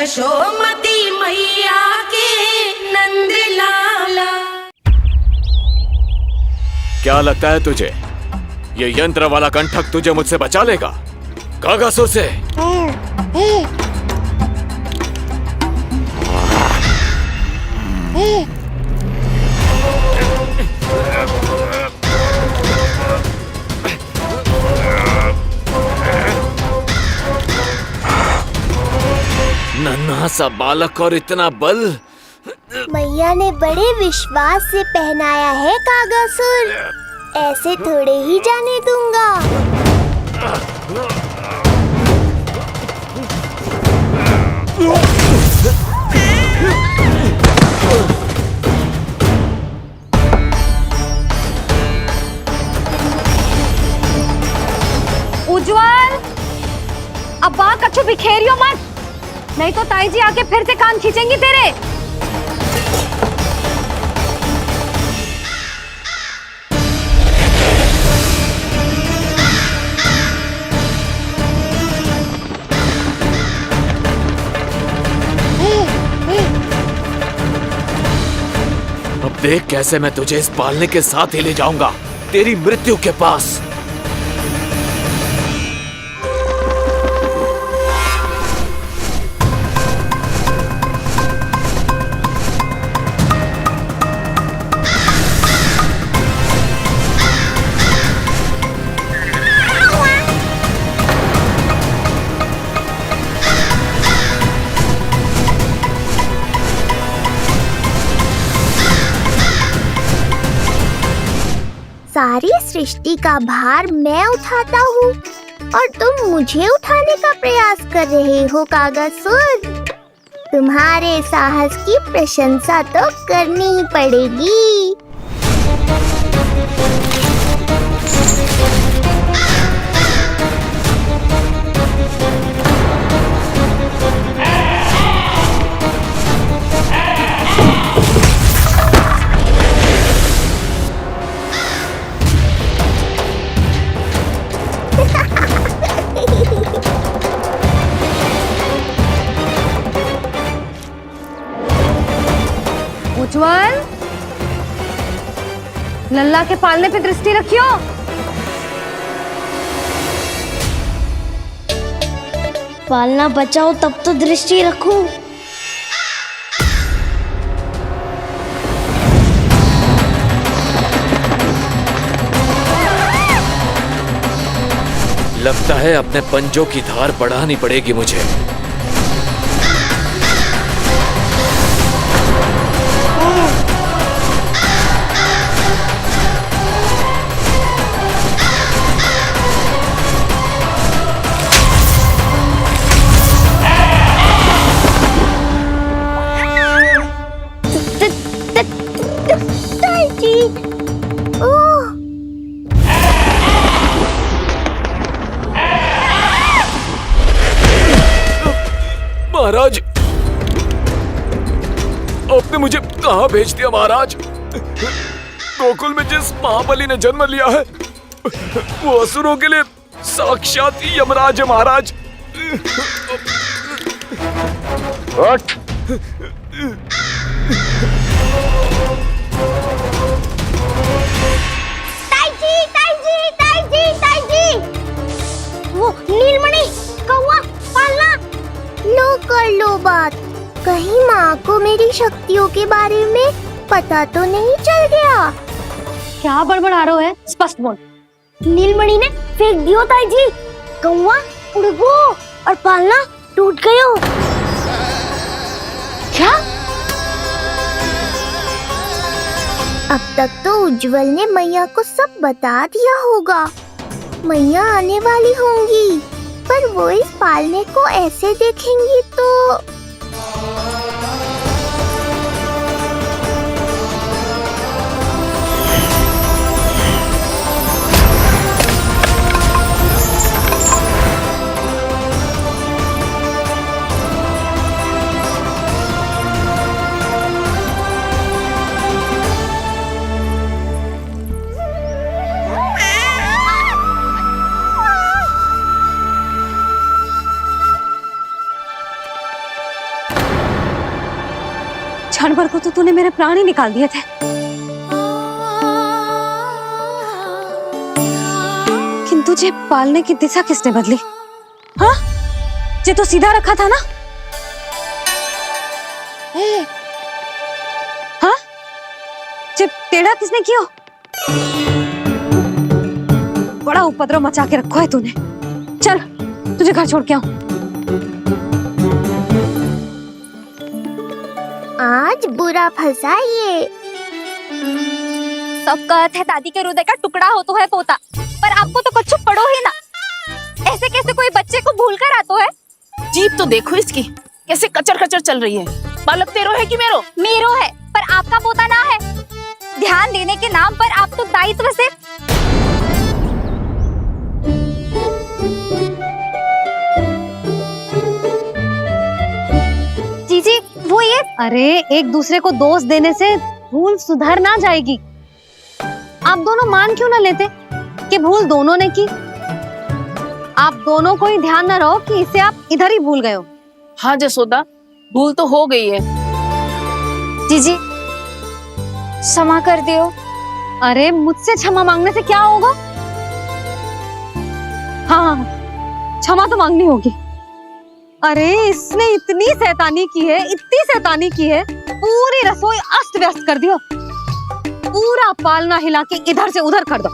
यशोमती मैया के नंद लाला। क्या लगता है तुझे ये यंत्र वाला कंठक तुझे मुझसे बचा लेगा? कागासुर से नन्हा सा बालक और इतना बल। मैया ने बड़े विश्वास से पहनाया है कागासुर, ऐसे थोड़े ही जाने दूंगा। उज्जवल, अब बात कच्छु बिखेरियो मत, नहीं तो ताई जी आके फिर से कान खींचेंगी तेरे। अब देख कैसे मैं तुझे इस पालने के साथ ही ले जाऊंगा तेरी मृत्यु के पास। सारी सृष्टि का भार मैं उठाता हूँ और तुम मुझे उठाने का प्रयास कर रहे हो कागासुर। तुम्हारे साहस की प्रशंसा तो करनी ही पड़ेगी। उज्जवल, लल्ला के पालने पे दृष्टि रखियो। पालना बचाओ तब तो दृष्टि रखूं। लगता है अपने पंजों की धार बढ़ानी पड़ेगी मुझे। महाराज, आपने मुझे कहां भेज दिया महाराज? गोकुल में जिस महाबली ने जन्म लिया है वो असुरों के लिए साक्षात यमराज है महाराज। वो नीलमणि, कौवा, पालना, लो कर लो बात। कहीं माँ को मेरी शक्तियों के बारे में पता तो नहीं चल गया? क्या बड़बड़ा रहे हो है? स्पष्ट बोल। नीलमणि ने फेंक दियो ताई जी, कौवा उड़ गयो और पालना टूट गयो। क्या? अब तक तो उज्जवल ने मैया को सब बता दिया होगा। मैया आने वाली होंगी, पर वो इस पालने को ऐसे देखेंगी तो क्षण भर को तो तूने मेरे प्राण ही निकाल दिए थे, किंतु तुझे पालने की दिशा किसने बदली? हाँ, जे तो सीधा रखा था ना? हाँ, जे टेढ़ा किसने किया? बड़ा उपद्रव मचा के रखो है तूने। चल, तुझे घर छोड़ के आऊं। आज बुरा फंसा ये। सब कहते हैं दादी के हृदय का टुकड़ा हो तो है पोता, पर आपको तो कुछ पड़ो ही ना। ऐसे कैसे कोई बच्चे को भूल कर आतो है? जीप तो देखो इसकी, कैसे कचर कचर चल रही है। बालक तेरो है कि मेरो? मेरो है, पर आपका पोता ना है। ध्यान देने के नाम पर आप तो दायित्व से जीजी वो ये। अरे एक दूसरे को दोष देने से भूल सुधर ना जाएगी। आप दोनों मान क्यों ना लेते कि भूल दोनों ने की? आप दोनों को ही ध्यान न रहो कि इसे आप इधर ही भूल गए हो। हाँ जसोदा, भूल तो हो गई है। जीजी क्षमा कर दियो। अरे मुझसे क्षमा मांगने से क्या होगा? हाँ, क्षमा तो मांगनी होगी। अरे इसने इतनी शैतानी की है, इतनी शैतानी की है, पूरी रसोई अस्त व्यस्त कर दियो। पूरा पालना हिला के इधर से उधर कर दो।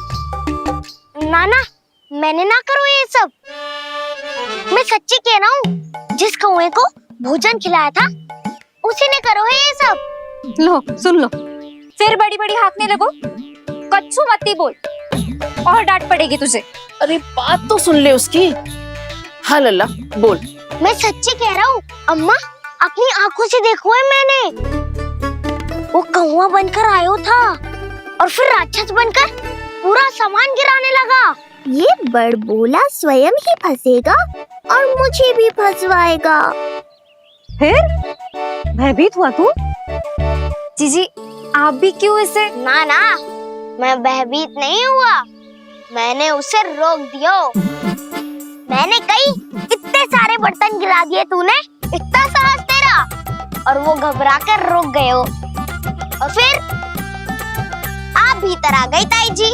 नाना, मैंने ना करो ये सब। मैं सच्ची कह रहा हूँ, जिस कौवे को भोजन खिलाया था उसी ने करो है ये सब। लो सुन लो, फिर बड़ी बड़ी हाँकने लगो। कच्छू मत बोल, और डांट पड़ेगी तुझे। अरे बात तो सुन ले उसकी। हाँ लल्ला बोल। मैं सच्ची कह रहा हूँ अम्मा, अपनी आंखों से देखो है मैंने। वो कौवा बनकर आयो था और फिर राक्षस बनकर पूरा सामान गिराने लगा। ये बड़बोला स्वयं ही फंसेगा और मुझे भी फंसवाएगा। फिर भयभीत हुआ तू? जीजी आप भी क्यों इसे? ना ना, मैं भयभीत नहीं हुआ, मैंने उसे रोक दिया। मैंने कही इतने सारे बर्तन गिरा दिए तूने, इतना साहस तेरा, और वो घबरा कर रुक गए हो। और फिर आप भीतर आ गई ताई जी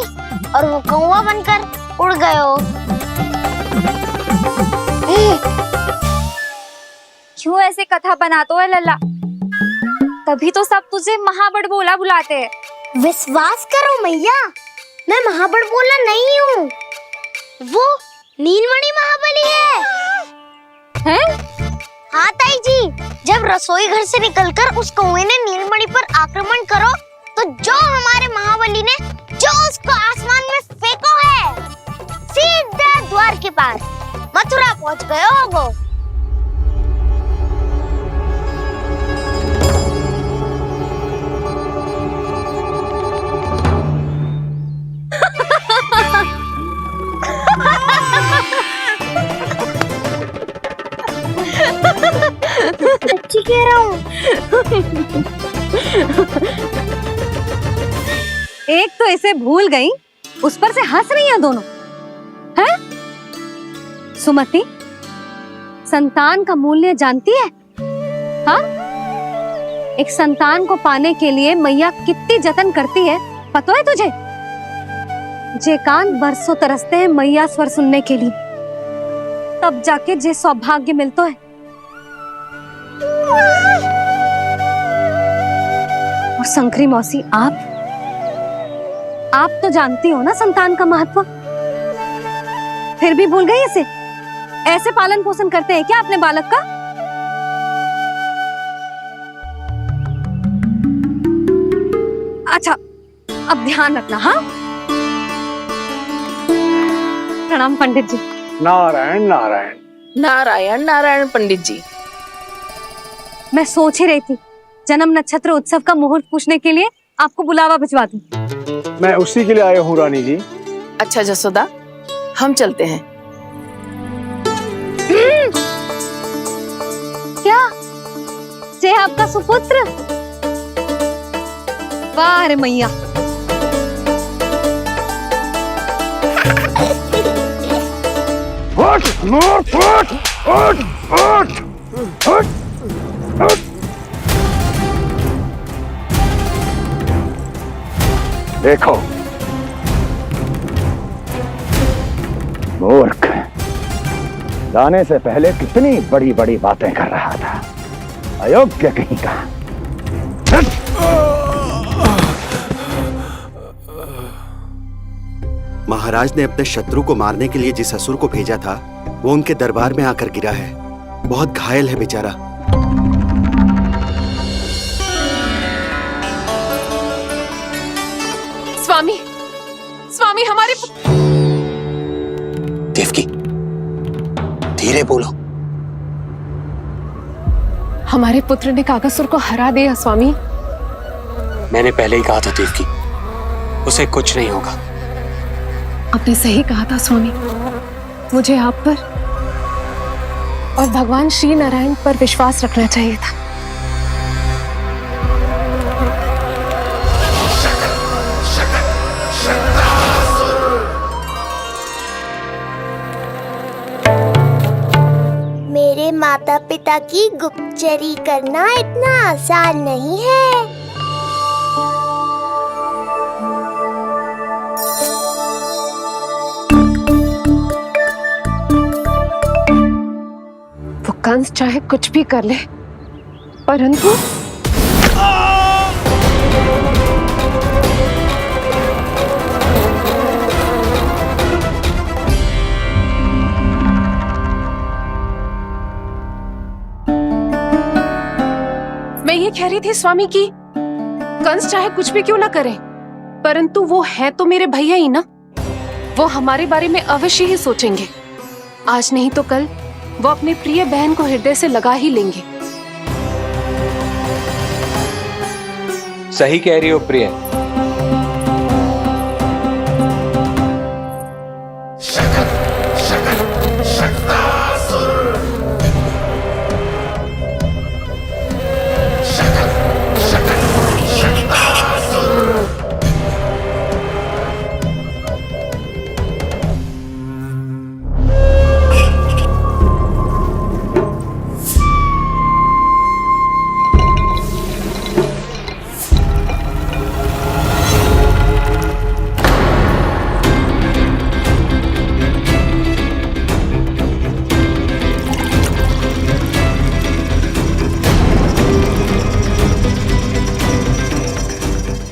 और वो कौवा बनकर उड़ गए हो। क्यों ऐसे कथा बनाते हो लल्ला? तभी तो सब तुझे महाबड़बोला बुलाते हैं। विश्वास करो मैया, मैं महाबड़बोला नहीं हूँ, वो नीलमणि महाबली है। हैं? हाँ ताई जी, जब रसोई घर से निकलकर उस कौवे ने नीलमणि पर आक्रमण करो, तो जो हमारे महाबली ने जो उसको आसमान में फेंको है, सीधा द्वार के पास मथुरा पहुंच गए होगो। सच्ची कह रहा हूँ। एक तो इसे भूल गई, उस पर से हंस रही हैं दोनों। हैं? सुमति, संतान का मूल्य जानती है? हाँ? एक संतान को पाने के लिए मैया कितनी जतन करती है, पता है तुझे? जे कान बरसों तरसते हैं मैया स्वर सुनने के लिए, तब जाके जे सौभाग्य मिलता है। और शंकरी मौसी, आप तो जानती हो ना संतान का महत्व, फिर भी भूल गई इसे? ऐसे पालन पोषण करते हैं क्या अपने बालक का? अच्छा, अब ध्यान रखना। हाँ, प्रणाम पंडित जी। नारायण नारायण। नारायण नारायण पंडित जी। मैं सोच ही रही थी जन्म नक्षत्र उत्सव का मुहूर्त पूछने के लिए आपको बुलावा भिजवा दूं। मैं उसी के लिए आया हूँ रानी जी। अच्छा जसोदा, हम चलते हैं। क्या जे आपका सुपुत्र? वाह रे मैया। उठ, उठ, उठ, उठ, उठ, उठ, उठ। देखो मूर्ख, जाने से पहले कितनी बड़ी बड़ी बातें कर रहा था, अयोग्य कहीं का। महाराज ने अपने शत्रु को मारने के लिए जिस असुर को भेजा था वो उनके दरबार में आकर गिरा है, बहुत घायल है बेचारा। स्वामी, स्वामी हमारे देवकी, धीरे बोलो। हमारे पुत्र ने कागासुर को हरा दिया स्वामी। मैंने पहले ही कहा था देवकी, उसे कुछ नहीं होगा। आपने सही कहा था स्वामी। मुझे आप पर और भगवान श्री नारायण पर विश्वास रखना चाहिए था। मेरे माता पिता की गुप्तचरी करना इतना आसान नहीं है। वो कंस चाहे कुछ भी कर ले, परंतु मैं ये कह रही थी स्वामी कि कंस चाहे कुछ भी क्यों ना करे, परंतु वो है तो मेरे भैया ही ना। वो हमारे बारे में अवश्य ही सोचेंगे। आज नहीं तो कल वो अपनी प्रिय बहन को हृदय से लगा ही लेंगे। सही कह रही हो प्रिय।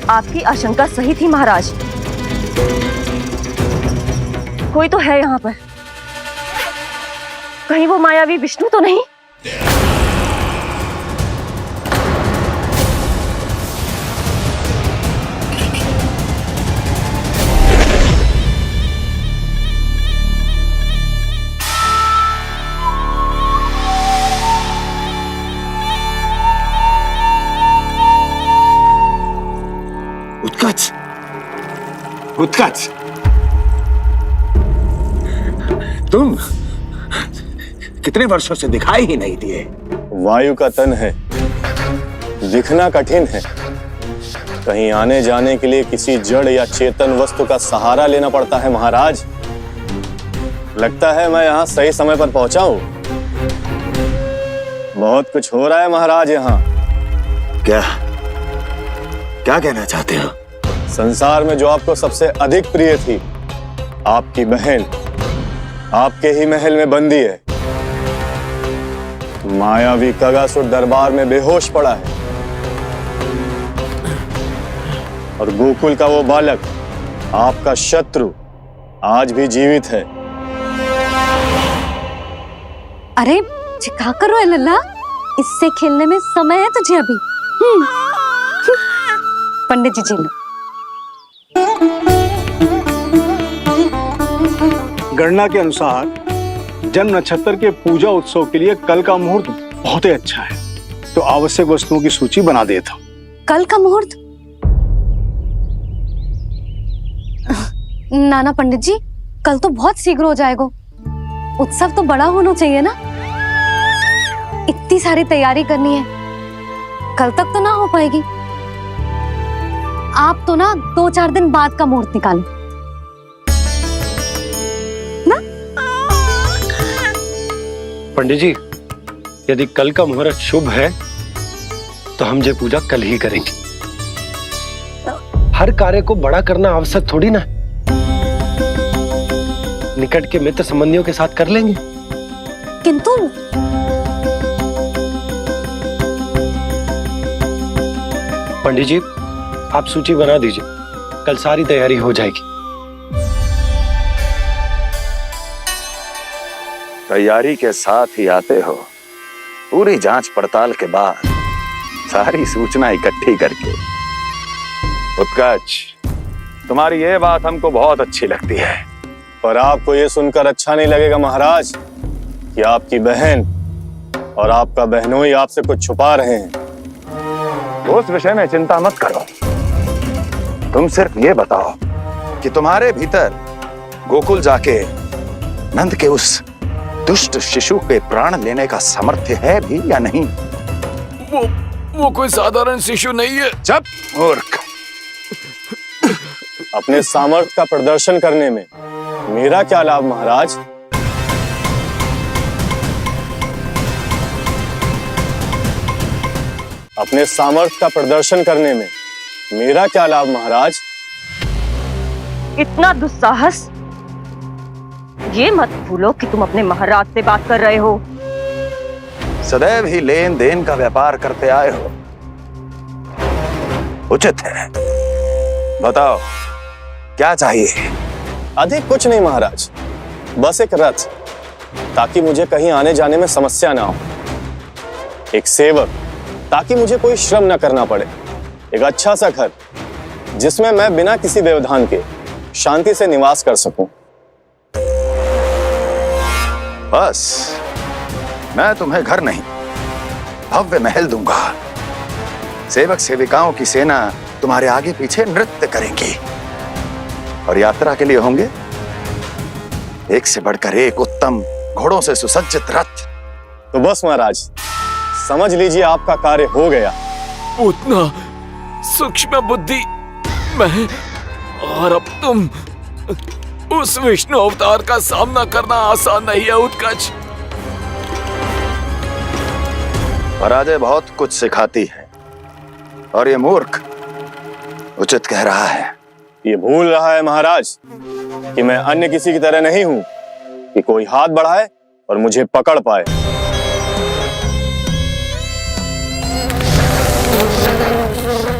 आपकी आशंका सही थी महाराज। कोई तो है यहाँ पर। कहीं वो मायावी विष्णु तो नहीं? उत्कच, उत्कच, तुम कितने वर्षों से दिखाई ही नहीं दिए। वायु का तन है, दिखना कठिन है। कहीं आने जाने के लिए किसी जड़ या चेतन वस्तु का सहारा लेना पड़ता है महाराज। लगता है मैं यहाँ सही समय पर पहुंचा हूँ। बहुत कुछ हो रहा है महाराज यहाँ। क्या क्या कहना चाहते हो? संसार में जो आपको सबसे अधिक प्रिय थी, आपकी बहन, आपके ही महल में बंदी है। मायावी कागासुर दरबार में बेहोश पड़ा है और गोकुल का वो बालक, आपका शत्रु, आज भी जीवित है। अरे चिका करो लल्ला, इससे खेलने में समय है तुझे अभी। पंडित जी लो। गणना के अनुसार जन्म नक्षत्र के पूजा उत्सव के लिए कल का मुहूर्त बहुत ही अच्छा है, तो आवश्यक वस्तुओं की सूची बना देता हूँ। कल का मुहूर्त? नाना पंडित जी, कल तो बहुत शीघ्र हो जाएगा। उत्सव तो बड़ा होना चाहिए ना। इतनी सारी तैयारी करनी है, कल तक तो ना हो पाएगी। आप तो ना 2-4 दिन बाद का मुहूर्त निकालो ना। पंडित जी, यदि कल का मुहूर्त शुभ है तो हम ये पूजा कल ही करेंगे। हर कार्य को बड़ा करना आवश्यक थोड़ी ना। निकट के मित्र संबंधियों के साथ कर लेंगे। किंतु पंडित जी, आप सूची बना दीजिए, कल सारी तैयारी हो जाएगी। तैयारी के साथ ही आते हो, पूरी जांच पड़ताल के बाद सारी सूचना इकट्ठी करके। उत्कर्ष, तुम्हारी ये बात हमको बहुत अच्छी लगती है। पर आपको ये सुनकर अच्छा नहीं लगेगा महाराज कि आपकी बहन और आपका बहनोई आपसे कुछ छुपा रहे हैं। उस विषय में चिंता मत करो, तुम सिर्फ ये बताओ कि तुम्हारे भीतर गोकुल जाके नंद के उस दुष्ट शिशु के प्राण लेने का सामर्थ्य है भी या नहीं? वो कोई साधारण शिशु नहीं है। चुप मूर्ख। अपने सामर्थ्य का प्रदर्शन करने में मेरा क्या लाभ महाराज? अपने सामर्थ्य का प्रदर्शन करने में मेरा क्या लाभ महाराज? इतना दुस्साहस! ये मत भूलो कि तुम अपने महाराज से बात कर रहे हो। सदैव ही लेन देन का व्यापार करते आए हो, उचित है। बताओ क्या चाहिए? अधिक कुछ नहीं महाराज, बस एक रथ, ताकि मुझे कहीं आने जाने में समस्या ना हो। एक सेवक, ताकि मुझे कोई श्रम न करना पड़े। एक अच्छा सा घर, जिसमें मैं बिना किसी व्यवधान के शांति से निवास कर सकूं। बस, मैं तुम्हें घर नहीं, भव्य महल दूंगा। सेवक सेविकाओं की सेना तुम्हारे आगे पीछे नृत्य करेंगी और यात्रा के लिए होंगे एक से बढ़कर एक उत्तम घोड़ों से सुसज्जित रथ। तो बस महाराज, समझ लीजिए आपका कार्य हो गया। उतना सूक्ष्म बुद्धि मैं, और अब तुम, उस विष्णु अवतार का सामना करना आसान नहीं है उत्कर्ष। पराजय बहुत कुछ सिखाती है और ये मूर्ख उचित कह रहा है। ये भूल रहा है महाराज कि मैं अन्य किसी की तरह नहीं हूं कि कोई हाथ बढ़ाए और मुझे पकड़ पाए।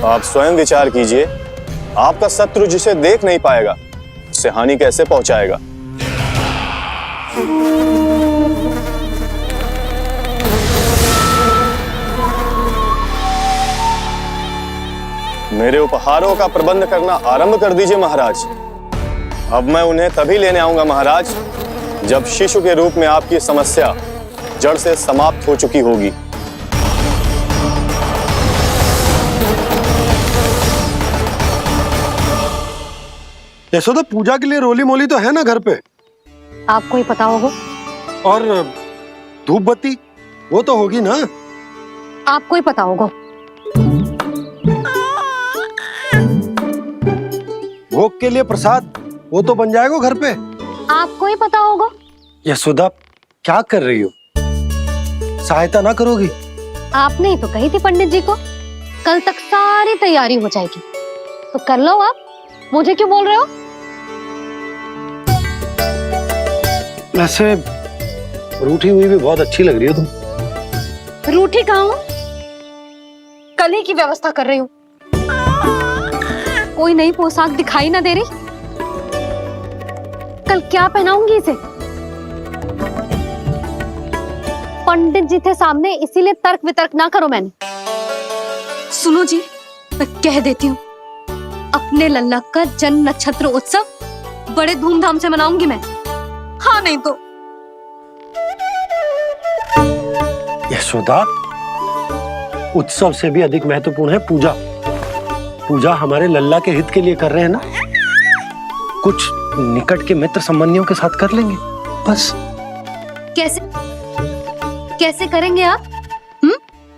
आप स्वयं विचार कीजिए, आपका शत्रु जिसे देख नहीं पाएगा उससे हानि कैसे पहुंचाएगा? मेरे उपहारों का प्रबंध करना आरंभ कर दीजिए महाराज। अब मैं उन्हें तभी लेने आऊंगा महाराज, जब शिशु के रूप में आपकी समस्या जड़ से समाप्त हो चुकी होगी। यशोदा, पूजा के लिए रोली मोली तो है ना घर पे? आपको ही पता होगा। और धूप बत्ती वो तो होगी ना? आपको ही पता होगा। भोग के लिए प्रसाद वो तो बन जाएगा घर पे। आपको ही पता होगा। यशोदा, क्या कर रही हो? सहायता ना करोगी? आपने ही तो कही थी पंडित जी को, कल तक सारी तैयारी हो जाएगी। तो कर लो आप, मुझे क्यों बोल रहे हो? वैसे रूठी हुई भी बहुत अच्छी लग रही हो तुम। रूठी कहाँ हूँ? कल ही की व्यवस्था कर रही हूँ। कोई नई पोशाक दिखाई ना दे रही? कल क्या पहनाऊंगी इसे? पंडित जी थे सामने, इसीलिए तर्क वितर्क ना करो। मैंने सुनो जी, मैं कह देती हूँ, अपने लल्ला का जन्म नक्षत्र उत्सव बड़े धूमधाम से मनाऊंगी मैं। हाँ नहीं तो। यशोदा, उत्सव से भी अधिक महत्वपूर्ण है पूजा। पूजा हमारे लल्ला के हित के लिए कर रहे हैं ना। कुछ निकट के मित्र संबंधियों के साथ कर लेंगे बस। कैसे कैसे करेंगे आप?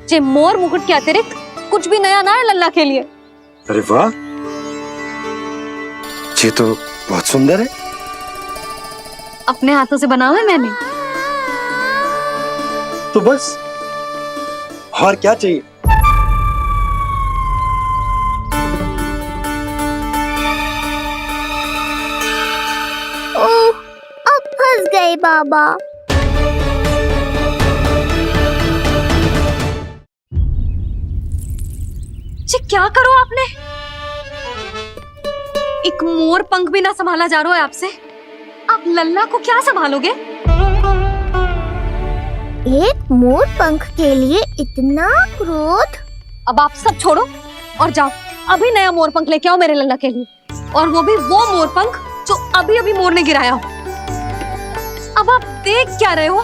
जे मोर मुकुट के अतिरिक्त कुछ भी नया ना है लल्ला के लिए। अरे वाह, ये तो बहुत सुंदर है। अपने हाथों से बनाया है मैंने। तो बस, और क्या चाहिए? गए बाबा। जी क्या करो आपने? एक मोर पंख भी ना संभाला जा रहा है आपसे। आप लल्ला को क्या संभालोगे? एक मोर पंख के लिए इतना क्रोध? अब आप सब छोड़ो और जाओ अभी नया मोर पंख लेके आओ मेरे लल्ला के लिए, और वो भी वो मोर पंख जो अभी अभी मोर ने गिराया हो। अब आप देख क्या रहे हो?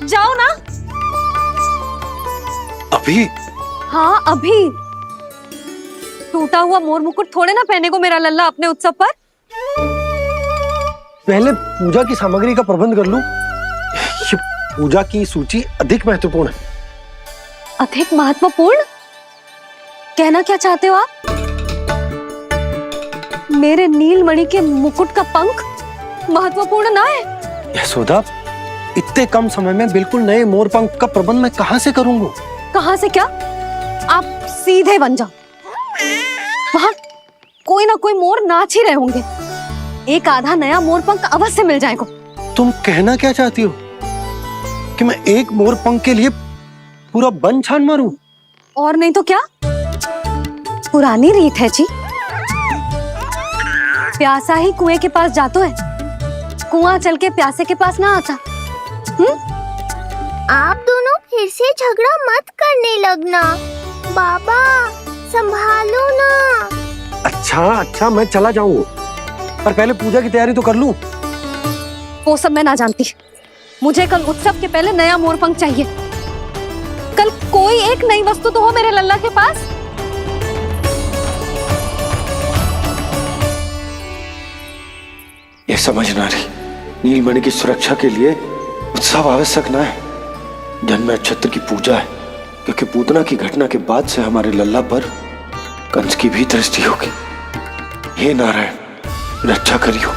जाओ ना। अभी? हाँ अभी। टूटा हुआ मोर मुकुट थोड़े ना पहने को मेरा लल्ला अपने उत्सव पर। पहले पूजा की सामग्री का प्रबंध कर लूं। ये पूजा की सूची अधिक महत्वपूर्ण है। अधिक महत्वपूर्ण? कहना क्या चाहते हो आप? मेरे नीलमणि के मुकुट का पंख महत्वपूर्ण ना है? यशोदा, इतने कम समय में बिल्कुल नए मोर पंख का प्रबंध मैं कहां से करूंगा? कहां से क्या? आप सीधे बन जाओ। वहां कोई ना कोई मोर नाच ही रहे होंगे। एक आधा नया मोर पंख अवश्य मिल जाएगा। तुम कहना क्या चाहती हो कि मैं एक मोर पंख के लिए पूरा वन छान मारूं? और नहीं तो क्या, पुरानी रीत है जी। प्यासा ही कुएं के पास जातो है, कुआं चल के प्यासे के पास ना आता। आप दोनों फिर से झगड़ा मत करने लगना। बाबा संभालो ना। अच्छा मैं चला जाऊंगा, पर पहले पूजा की तैयारी तो कर लूं। वो सब मैं ना जानती। मुझे कल उत्सव के पहले नया मोर पंख चाहिए। कल कोई एक नई वस्तु तो हो मेरे लल्ला के पास। ये समझ ना रही, नीलमणि की सुरक्षा के लिए उत्सव आवश्यक ना है, जन्म नक्षत्र की पूजा है, क्योंकि पूतना की घटना के बाद से हमारे लल्ला पर कंस की भी दृष्टि होगी। हे नारायण, रक्षा करियो।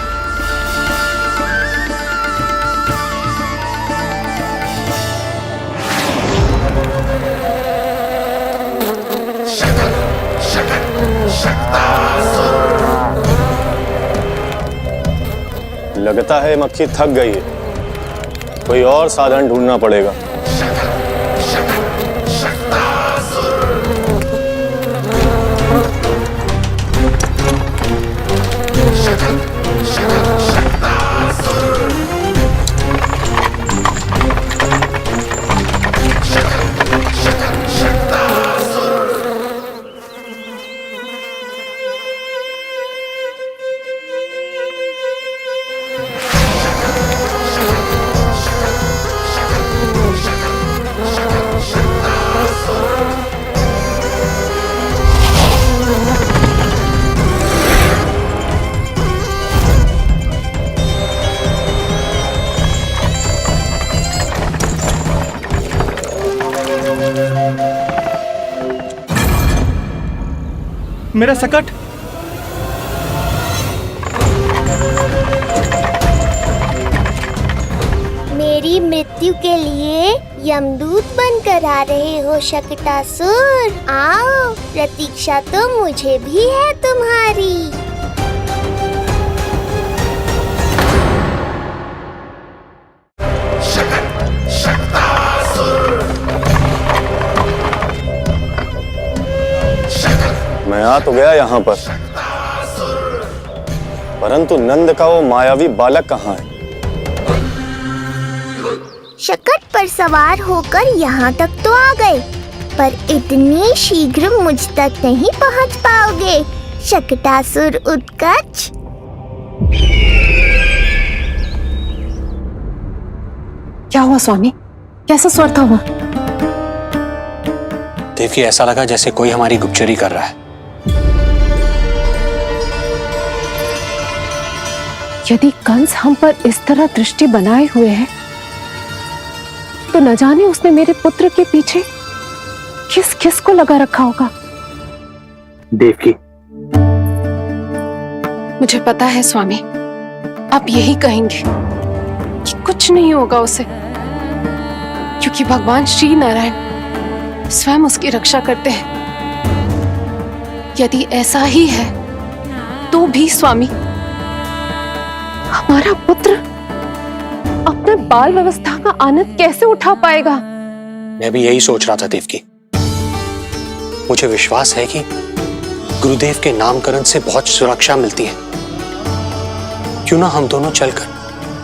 लगता है मक्खी थक गई है, कोई और साधन ढूंढना पड़ेगा। मेरा सकट। मेरी मृत्यु के लिए यमदूत बनकर आ रहे हो शकटासुर। आओ, प्रतीक्षा तो मुझे भी है तुम्हारी। मैं आ तो गया यहाँ पर, परंतु नंद का वो मायावी बालक कहाँ है? शकट पर सवार होकर यहाँ तक तो आ गए, पर इतनी शीघ्र मुझ तक नहीं पहुँच पाओगे शकटासुर उत्कच। क्या हुआ स्वामी? कैसा स्वर था वो? देखिए, ऐसा लगा जैसे कोई हमारी गुप्तचरी कर रहा है। यदि कंस हम पर इस तरह दृष्टि बनाए हुए है, तो न जाने उसने मेरे पुत्र के पीछे किस किस को लगा रखा होगा। देवकी, मुझे पता है स्वामी, आप यही कहेंगे कि कुछ नहीं होगा उसे, क्योंकि भगवान श्री नारायण स्वयं उसकी रक्षा करते हैं। यदि ऐसा ही है तो भी स्वामी, हमारा पुत्र अपने में बाल व्यवस्था का आनंद कैसे उठा पाएगा? मैं भी यही सोच रहा था देवकी। मुझे विश्वास है कि गुरुदेव के नामकरण से बहुत सुरक्षा मिलती है। क्यों ना हम दोनों चलकर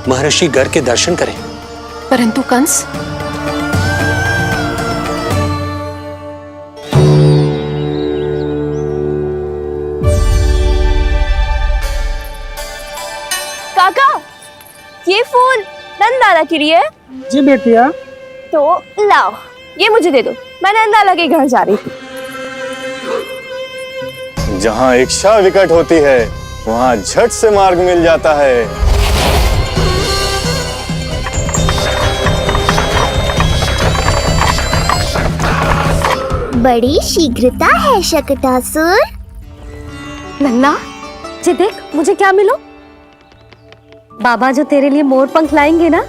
महर्षि गर के दर्शन करें। परंतु कंस, काका, ये फूल नंदाला के लिए है? जी बेटिया। तो लाओ, ये मुझे दे दो, मैं नंदाला के घर जा रही थी। जहाँ इच्छा विकट होती है वहाँ झट से मार्ग मिल जाता है। बड़ी शीघ्रता है शकटासुर। लल्ला, ये देख मुझे क्या मिलो। बाबा जो तेरे लिए मोर पंख लाएंगे ना,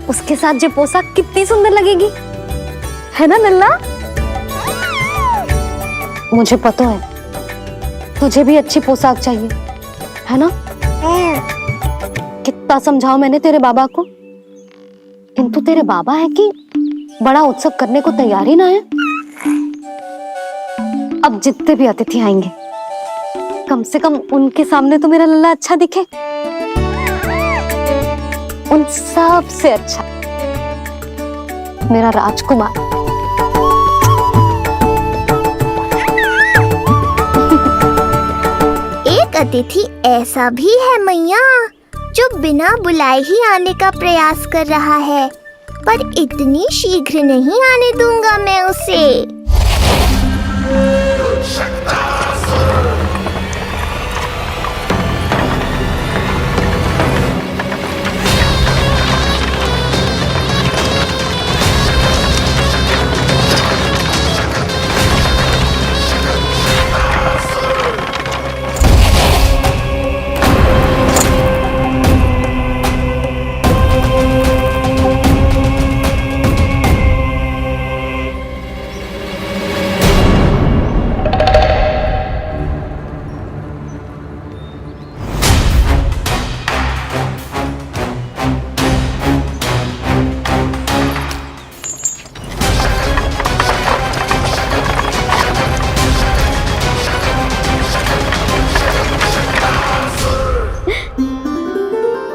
उसके साथ जो पोशाक कितनी सुंदर लगेगी, है ना लल्ला? मुझे पता है तुझे भी अच्छी पोशाक चाहिए, है ना? कितना समझाओ मैंने तेरे बाबा को, किंतु तेरे बाबा है कि बड़ा उत्सव करने को तैयार ही ना है। अब जितने भी अतिथि आएंगे, कम से कम उनके सामने तो मेरा लल्ला अच्छा दिखे। उन सब से अच्छा मेरा राजकुमार। एक अतिथि ऐसा भी है मैया जो बिना बुलाए ही आने का प्रयास कर रहा है, पर इतनी शीघ्र नहीं आने दूंगा मैं उसे।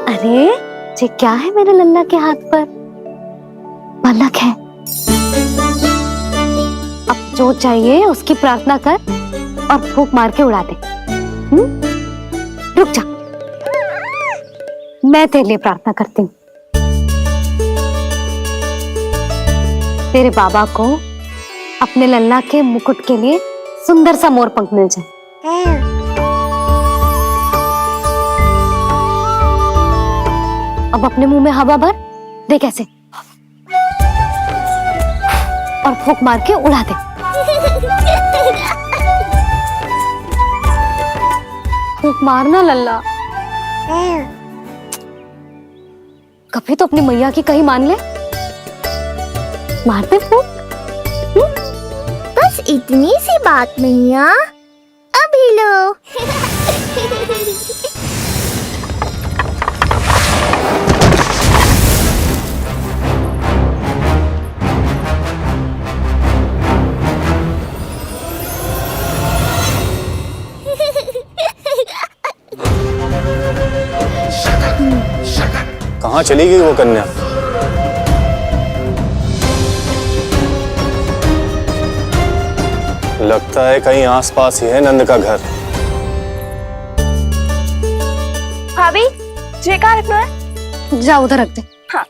अरे ये क्या है मेरे लल्ला के हाथ पर? पलक है। अब जो चाहिए उसकी प्रार्थना कर और फूंक मार के उड़ा दे। रुक जा, मैं तेरे लिए प्रार्थना करती हूँ। तेरे बाबा को अपने लल्ला के मुकुट के लिए सुंदर सा मोर पंख मिल जाए। अब अपने मुंह में हवा भर दे कैसे, और फूंक मार के उड़ा दे। फूंक मारना लल्ला, कभी तो अपनी मैया की कहीं मान ले। मारते फूंक। बस इतनी सी बात मैया, अभी लो। कहाँ चली गई वो कन्या? लगता है कहीं आसपास ही है नंद का घर। भाभी, ये कहाँ रखना है? जा उधर रख दे। हाँ।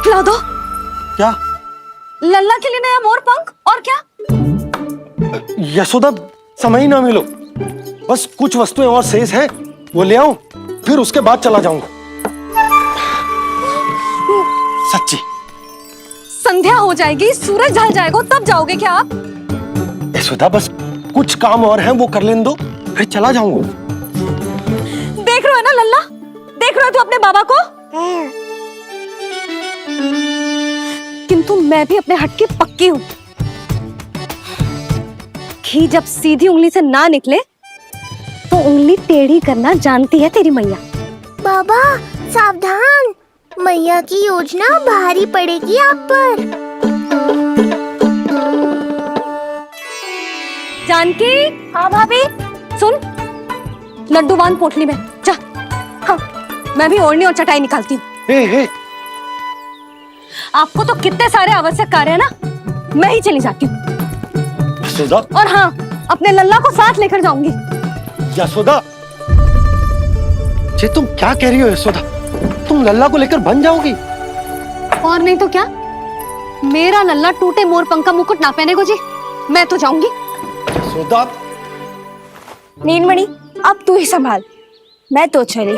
खिला दो। क्या? लल्ला के लिए नया मोर पंख, और क्या? यशोदा, समय ही ना मिलो। बस कुछ वस्तुएं और शेष हैं, वो ले आऊं, फिर उसके बाद चला जाऊंगा। सच्ची। संध्या हो जाएगी, सूरज ढल जाएगा, तब जाओगे क्या आप? यशोदा, बस कुछ काम और हैं, वो कर लेने दो, फिर चला जाऊंगा। देख रहे हो ना लल्ला, देख रहे हो तू अपने बाबा को? किंतु मैं भी अपने हट की पक्की हूँ। घी जब सीधी उंगली से ना निकले तो उंगली टेढ़ी करना जानती है तेरी मैया। बाबा सावधान, मैया की योजना भारी पड़ेगी आप पर। जानकी। हाँ भाभी। सुन, लड्डू बांध पोटली में, जा। हाँ, मैं भी ओढ़नी और चटाई निकालती हूँ। आपको तो कितने सारे आवश्यक कार्य है ना, मैं ही चली जाती हूँ। यशोदा। और हाँ, अपने लल्ला को साथ लेकर जाऊंगी। यशोदा, ये तुम क्या कह रही हो यशोदा? तुम लल्ला को लेकर बन जाओगी? और नहीं तो क्या, मेरा लल्ला टूटे मोर पंख का मुकुट ना पहने को जी, मैं तो जाऊंगी। यशोदा। नीलमणि, अब तू ही संभाल, मैं तो चली।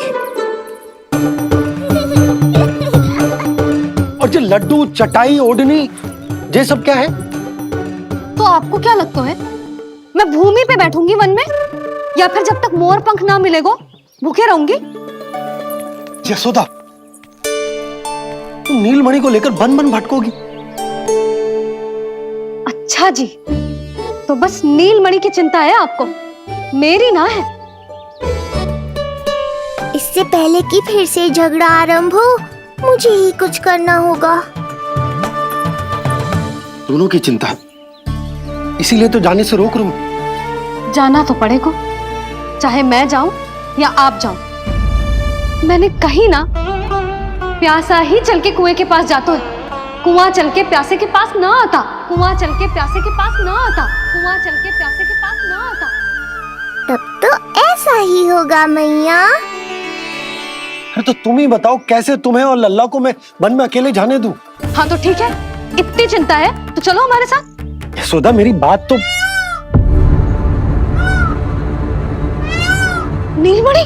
और ये लड्डू, चटाई, ओढ़नी, ये सब क्या है? तो आपको क्या लगता है, मैं भूमि पे बैठूंगी वन में, या फिर जब तक मोर पंख ना मिलेगा भूखे रहूंगी? यशोदा, तुम नीलमणि को लेकर बन बन भटकोगी? अच्छा जी, तो बस नीलमणि की चिंता है आपको, मेरी ना है। इससे पहले कि फिर से झगड़ा आरंभ हो, मुझे ही कुछ करना होगा। दोनों की चिंता, इसीलिए तो जाने से रोक रहा हूं। जाना तो पड़ेगा, चाहे मैं जाऊं या आप जाओ। मैंने कहीं ना, प्यासा ही चल के कुएं के पास जाता है, कुआं चल के प्यासे के पास ना आता, कुआं चल के प्यासे के पास ना आता, कुआं चल के प्यासे के पास ना आता। तब तो ऐसा ही होगा मैया। अरे तो तुम ही बताओ, कैसे तुम्हें और लल्ला को मैं वन में अकेले जाने दूं? हाँ तो ठीक है, इतनी चिंता है तो चलो हमारे साथ। यशोदा, मेरी बात तो। नीलमणि,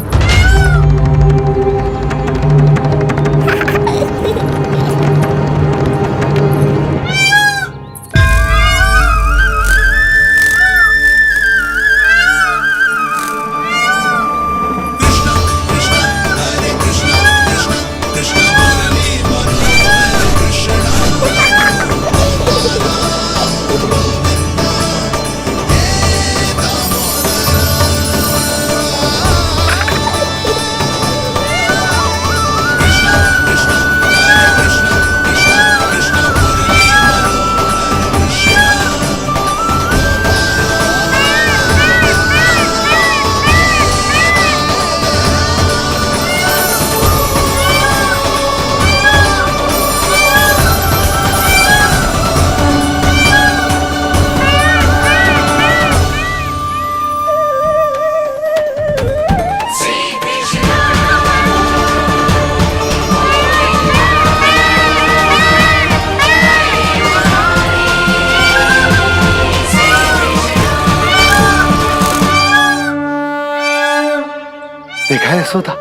देखा है यशोदा,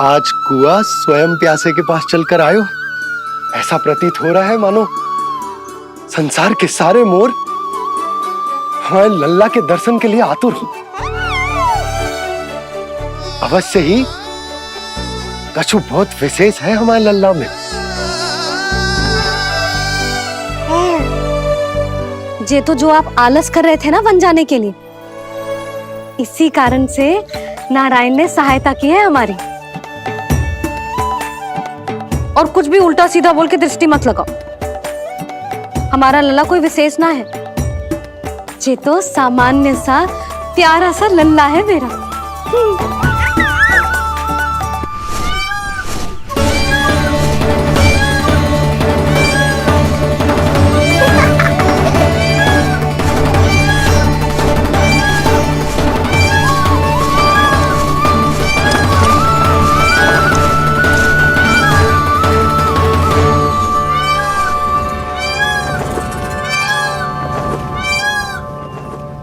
आज कुआं स्वयं प्यासे के पास चलकर आयो। ऐसा प्रतीत हो रहा है मानो संसार के सारे मोर हमारे लल्ला के दर्शन के लिए आतुर हो। अवश्य ही कछु बहुत विशेष है हमारे लल्ला में। ये तो जो आप आलस कर रहे थे ना वन जाने के लिए, इसी कारण से नारायण ने सहायता की है हमारी। और कुछ भी उल्टा सीधा बोल के दृष्टि मत लगाओ, हमारा लल्ला कोई विशेष ना है, ये तो सामान्य सा प्यारा सा लल्ला है मेरा।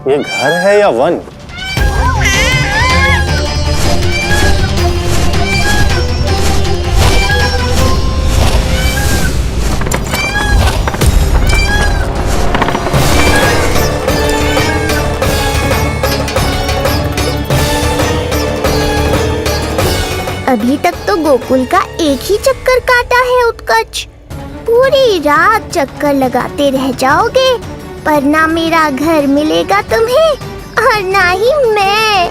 ये घर है या वन? अभी तक तो गोकुल का एक ही चक्कर काटा है उत्कर्ष, पूरी रात चक्कर लगाते रह जाओगे, पर ना मेरा घर मिलेगा तुम्हें और ना ही मैं।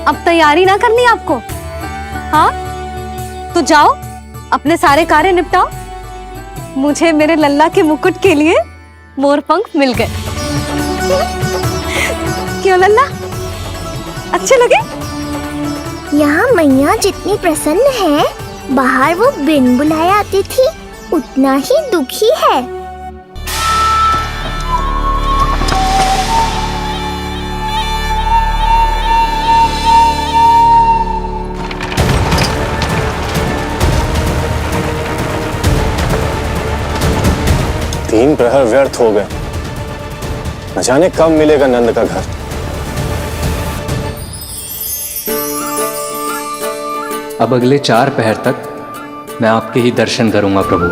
अब तैयारी ना करनी आपको? हाँ, तो जाओ अपने सारे कार्य निपटाओ। मुझे मेरे लल्ला के मुकुट के लिए मोर पंख मिल गए। क्यों लल्ला, अच्छे लगे? यहाँ मैया जितनी प्रसन्न है, बाहर वो बिन बुलाए आती थी उतना ही दुखी है। तीन प्रहर व्यर्थ हो गए। न जाने कब मिलेगा नंद का घर। अब अगले 4 पहर तक मैं आपके ही दर्शन करूंगा प्रभु।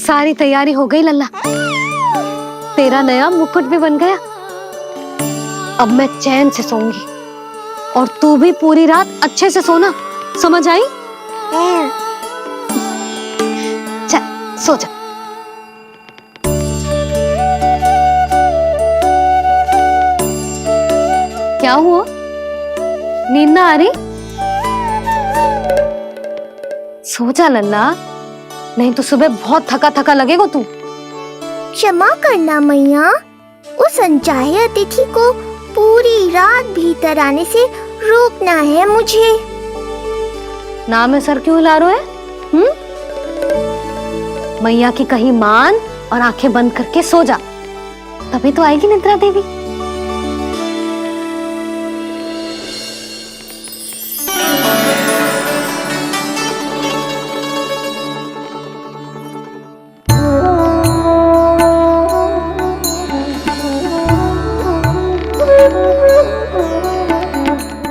सारी तैयारी हो गई लल्ला, तेरा नया मुकुट भी बन गया। अब मैं चैन से सोऊंगी और तू भी पूरी रात अच्छे से सोना, समझ आई? चल सो जा। क्या हुआ, नींद ना आ रही? सो जा लल्ला, नहीं तो सुबह बहुत थका थका लगेगा तू। क्षमा करना मैया, उस अनचाहे अतिथि को पूरी रात भीतर आने से रोकना है मुझे। ना में सर क्यों हिला रहे हो? मैया की कहीं मान और आंखें बंद करके सो जा, तभी तो आएगी निद्रा देवी।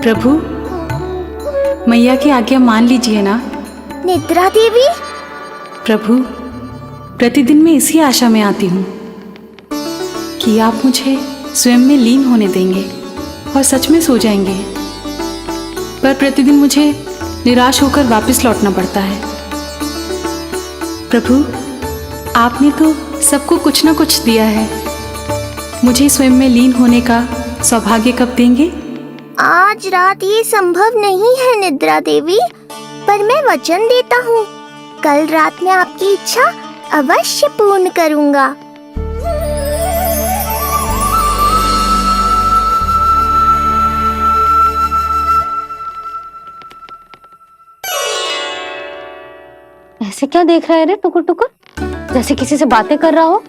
प्रभु, मैया की आज्ञा मान लीजिए ना। निद्रा देवी? प्रभु, प्रतिदिन मैं इसी आशा में आती हूँ कि आप मुझे स्वयं में लीन होने देंगे और सच में सो जाएंगे, पर प्रतिदिन मुझे निराश होकर वापस लौटना पड़ता है। प्रभु, आपने तो सबको कुछ न कुछ दिया है, मुझे स्वयं में लीन होने का सौभाग्य कब देंगे? आज रात ये संभव नहीं है निद्रा देवी, पर मैं वचन देता हूँ कल रात में आपकी इच्छा अवश्य पूर्ण करूँगा। ऐसे क्या देख रहा है रे टुकुर टुकुर, जैसे किसी से बातें कर रहा हो?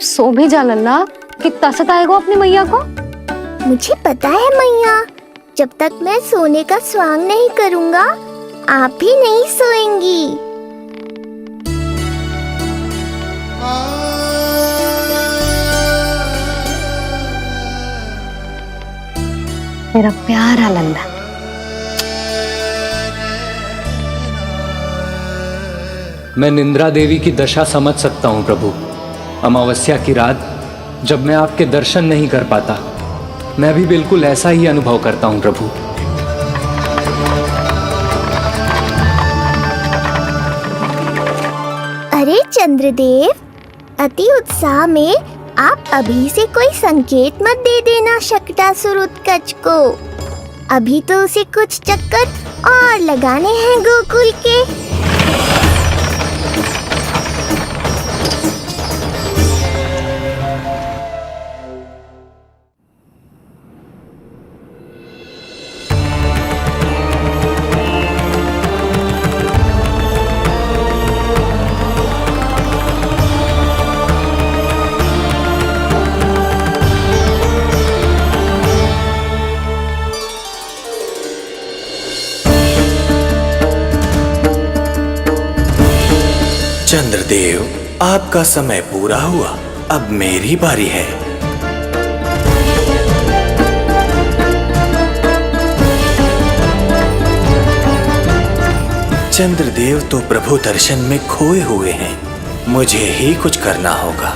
सो भी जा लल्ला, कितना सताएगा अपनी मैया को। मुझे पता है मैया, जब तक मैं सोने का स्वांग नहीं करूँगा आप भी नहीं सोएंगी। मेरा प्यारा लल्ला। मैं निंद्रा देवी की दशा समझ सकता हूँ प्रभु। अमावस्या की रात जब मैं आपके दर्शन नहीं कर पाता, मैं भी बिल्कुल ऐसा ही अनुभव करता हूँ प्रभु। अरे चंद्रदेव, अति उत्साह में आप अभी से कोई संकेत मत दे देना शकटासुर उत्कच को। अभी तो उसे कुछ चक्कर और लगाने हैं गोकुल के। चंद्रदेव, आपका समय पूरा हुआ, अब मेरी बारी है। चंद्रदेव तो प्रभु दर्शन में खोए हुए हैं, मुझे ही कुछ करना होगा।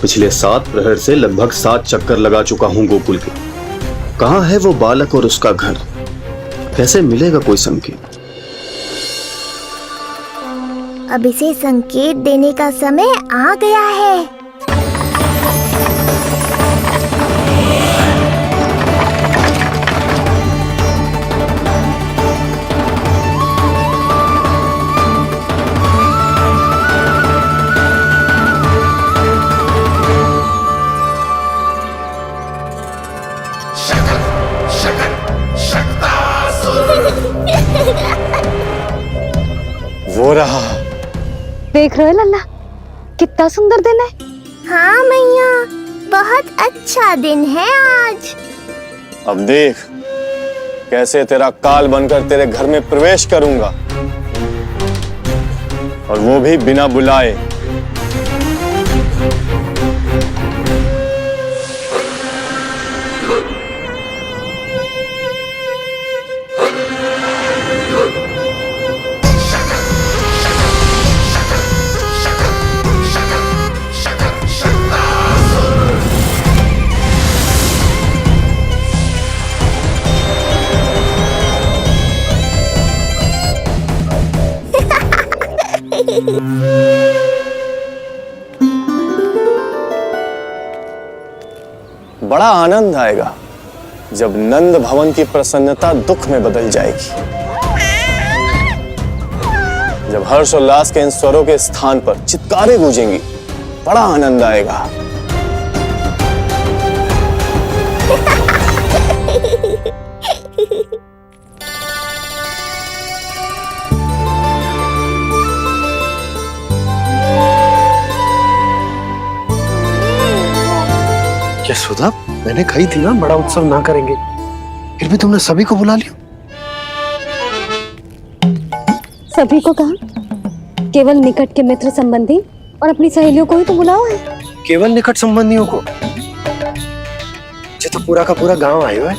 पिछले 7 प्रहर से लगभग 7 चक्कर लगा चुका हूँ गोकुल के। कहाँ है वो बालक और उसका घर? कैसे मिलेगा कोई संकेत? अब इसे संकेत देने का समय आ गया है। वो रहा। देख रहे हो लल्ला, कितना सुंदर दिन है। हाँ मैया, बहुत अच्छा दिन है आज। अब देख कैसे तेरा काल बनकर तेरे घर में प्रवेश करूंगा, और वो भी बिना बुलाए। बड़ा आनंद आएगा जब नंद भवन की प्रसन्नता दुख में बदल जाएगी, जब हर्षोल्लास के इन स्वरों के स्थान पर चित्कारें गूंजेंगी। बड़ा आनंद आएगा। यशोदा, मैंने कही थी ना बड़ा उत्सव ना करेंगे, फिर भी तुमने सभी को बुला लिया। सभी को कहा? केवल निकट के मित्र संबंधी और अपनी सहेलियों को ही तो बुलाओ है। केवल निकट संबंधियों को? ये तो पूरा का पूरा गांव आयो है।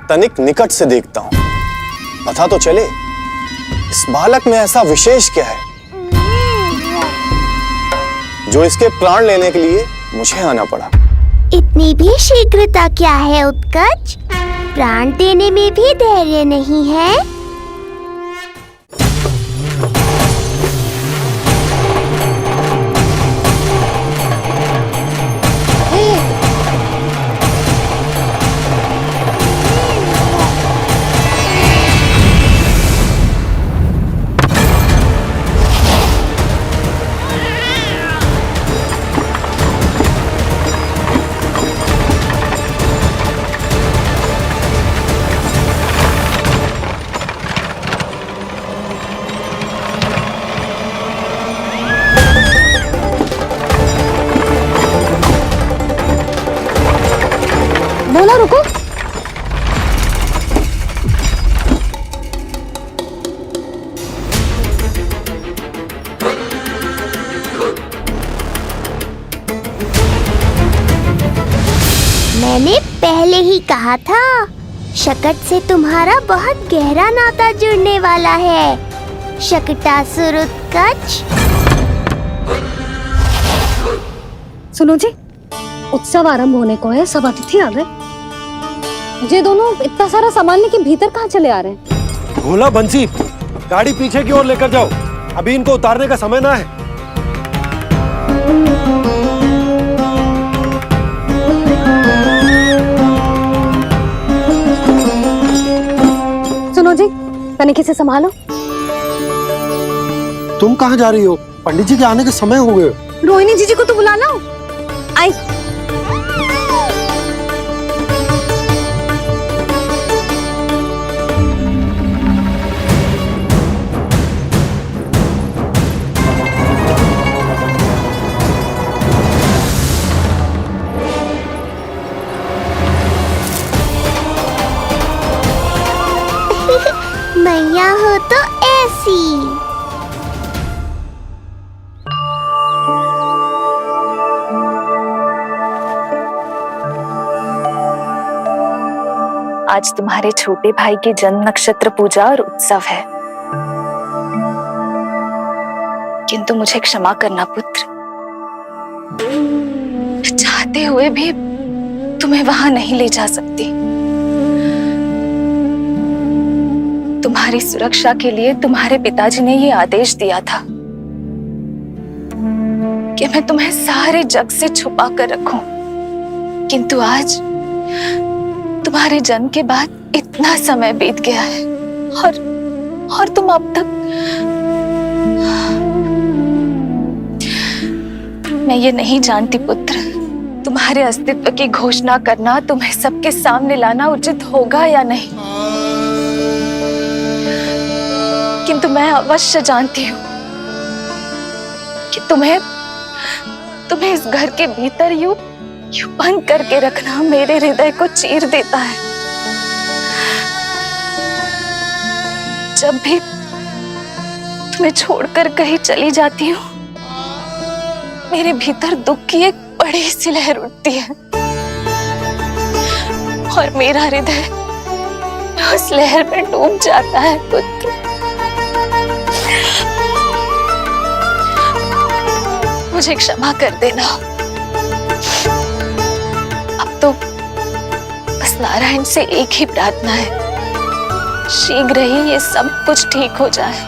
तनिक निकट से देखता हूं, पता तो चले इस बालक में ऐसा विशेष क्या है जो इसके प्राण लेने के लिए मुझे आना पड़ा। इतनी भी शीघ्रता क्या है उत्कच? प्राण देने में भी धैर्य नहीं है। बोला रुको। मैंने पहले ही कहा था, शकट से तुम्हारा बहुत गहरा नाता जुड़ने वाला है। शकटासुर उत्कच। सुनो जी, उत्सव आरंभ होने को है, सब अतिथि आ गए। ये दोनों इतना सारा सामान लेके भीतर कहाँ चले आ रहे हैं? भोला बंसी, गाड़ी पीछे की ओर लेकर जाओ, अभी इनको उतारने का समय ना है। सुनो जी, तनिक से संभालो। तुम कहाँ जा रही हो? पंडित जी के आने के समय हो गए। रोहिणी जीजी को तो बुला लो। आई। वो तो ऐसी। आज तुम्हारे छोटे भाई की जन्म नक्षत्र पूजा और उत्सव है, किंतु मुझे क्षमा करना पुत्र, चाहते हुए भी तुम्हें वहां नहीं ले जा सकती। तुम्हारी सुरक्षा के लिए तुम्हारे पिताजी ने ये आदेश दिया था कि मैं तुम्हें सारे जग से छुपा कर रखूं, किंतु आज तुम्हारे जन्म के बाद इतना समय बीत गया है और तुम अब तक। मैं ये नहीं जानती पुत्र, तुम्हारे अस्तित्व की घोषणा करना, तुम्हें सबके सामने लाना उचित होगा या नहीं, किंतु मैं अवश्य जानती हूँ कि तुम्हें इस घर के भीतर यूं बंद करके रखना मेरे हृदय को चीर देता है। जब भी तुम्हें छोड़कर कहीं चली जाती हूँ, मेरे भीतर दुख की एक बड़ी सी लहर उठती है और मेरा हृदय उस लहर में डूब जाता है पुत्र। मुझे क्षमा कर देना। अब तो बस नारायण से एक ही प्रार्थना है, शीघ्र ही ये सब कुछ ठीक हो जाए।